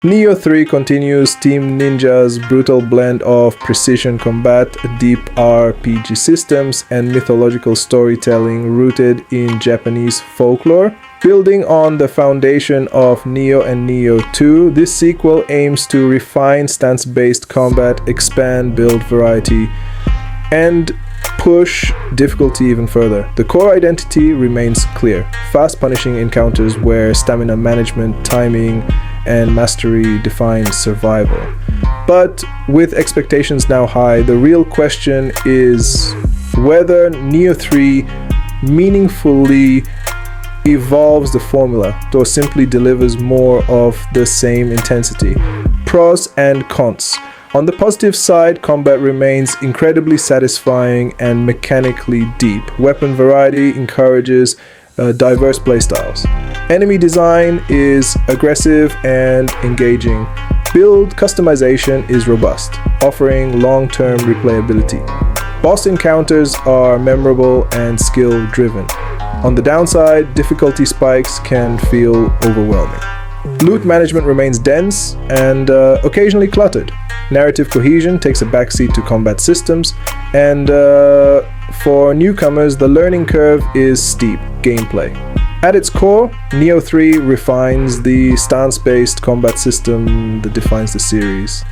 Nioh 3 continues Team Ninja's brutal blend of precision combat, deep RPG systems, and mythological storytelling rooted in Japanese folklore. Building on the foundation of Nioh and Nioh 2, this sequel aims to refine stance-based combat, expand build variety, and push difficulty even further. The core identity remains clear: fast, punishing encounters where stamina management, timing, and mastery define survival. But with expectations now high, the real question is whether Nioh 3 meaningfully evolves the formula or simply delivers more of the same intensity. Pros and cons. On the positive side, combat remains incredibly satisfying and mechanically deep. Weapon variety encourages diverse playstyles. Enemy design is aggressive and engaging. Build customization is robust, offering long-term replayability. Boss encounters are memorable and skill-driven. On the downside, difficulty spikes can feel overwhelming. Loot management remains dense and occasionally cluttered. Narrative cohesion takes a backseat to combat systems, and for newcomers, the learning curve is steep. Gameplay. At its core, Nioh 3 refines the stance-based combat system that defines the series.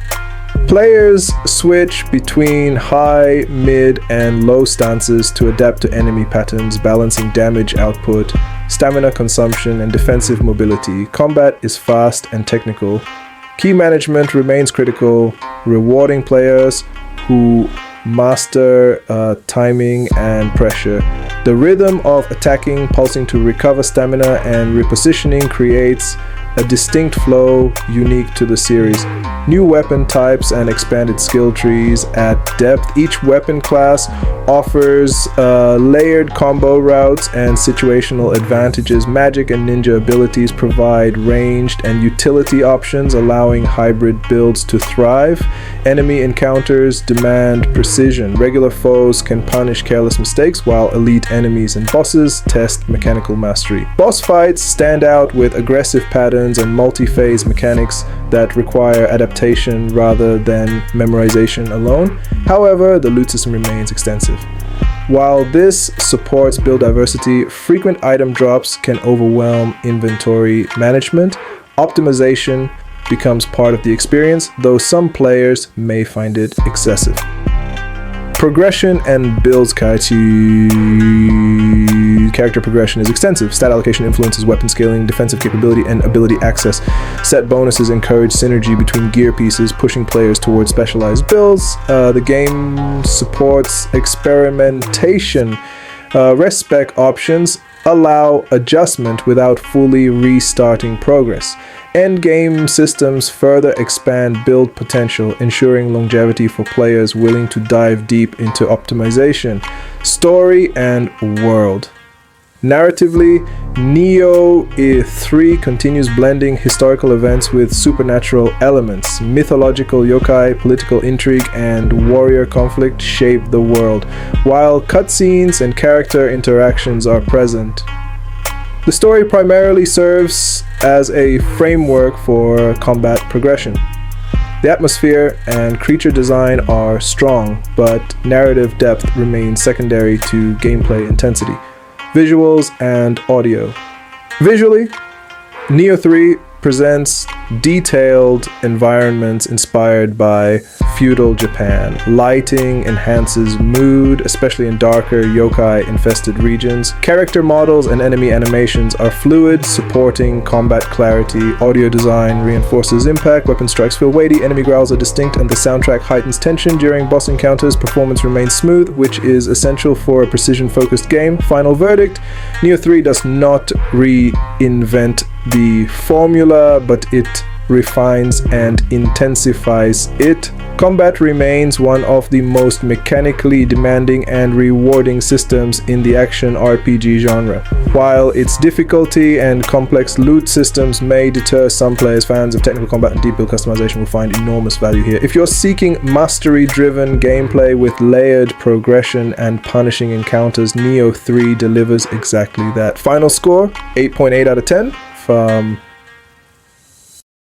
Players switch between high, mid, and low stances to adapt to enemy patterns, balancing damage output, stamina consumption, and defensive mobility. Combat is fast and technical. Key management remains critical, rewarding players who master timing and pressure. The rhythm of attacking, pulsing to recover stamina, and repositioning creates a distinct flow unique to the series. New weapon types and expanded skill trees add depth. Each weapon class offers layered combo routes and situational advantages. Magic and ninja abilities provide ranged and utility options, allowing hybrid builds to thrive. Enemy encounters demand precision. Regular foes can punish careless mistakes, while elite enemies and bosses test mechanical mastery. Boss fights stand out with aggressive patterns and multi-phase mechanics that require adaptation rather than memorization alone. However, the loot system remains extensive. While this supports build diversity, frequent item drops can overwhelm inventory management. Optimization becomes part of the experience, though some players may find it excessive. Progression and builds character progression is extensive. Stat allocation influences weapon scaling, defensive capability, and ability access. Set bonuses encourage synergy between gear pieces, pushing players towards specialized builds. The game supports experimentation. Rest spec options allow adjustment without fully restarting progress. Endgame systems further expand build potential, ensuring longevity for players willing to dive deep into optimization. Story and world. Narratively, Nioh 3 continues blending historical events with supernatural elements. Mythological yokai, political intrigue, and warrior conflict shape the world, while cutscenes and character interactions are present. The story primarily serves as a framework for combat progression. The atmosphere and creature design are strong, but narrative depth remains secondary to gameplay intensity. Visuals and audio. Visually, Nioh 3 presents detailed environments inspired by feudal Japan. Lighting enhances mood, especially in darker yokai-infested regions. Character models and enemy animations are fluid, supporting combat clarity. Audio design reinforces impact. Weapon strikes feel weighty, enemy growls are distinct, and the soundtrack heightens tension during boss encounters. Performance remains smooth, which is essential for a precision-focused game. Final verdict: Nioh 3 does not reinvent the formula, but it refines and intensifies it. Combat remains one of the most mechanically demanding and rewarding systems in the action RPG genre. While its difficulty and complex loot systems may deter some players, fans of technical combat and deep build customization will find enormous value here. If you're seeking mastery-driven gameplay with layered progression and punishing encounters, Nioh 3 delivers exactly that. Final score, 8.8 out of 10 from